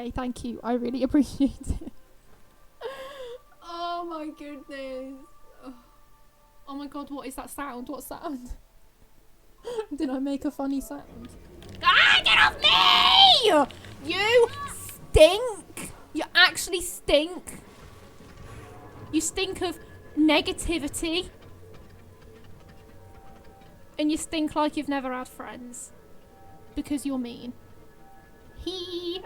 Okay, thank you. I really appreciate it. Oh my goodness. Oh my god, what is that sound? What sound? Did I make a funny sound? Ah, get off me! You stink! You actually stink. You stink of negativity. And you stink like you've never had friends. Because you're mean. He.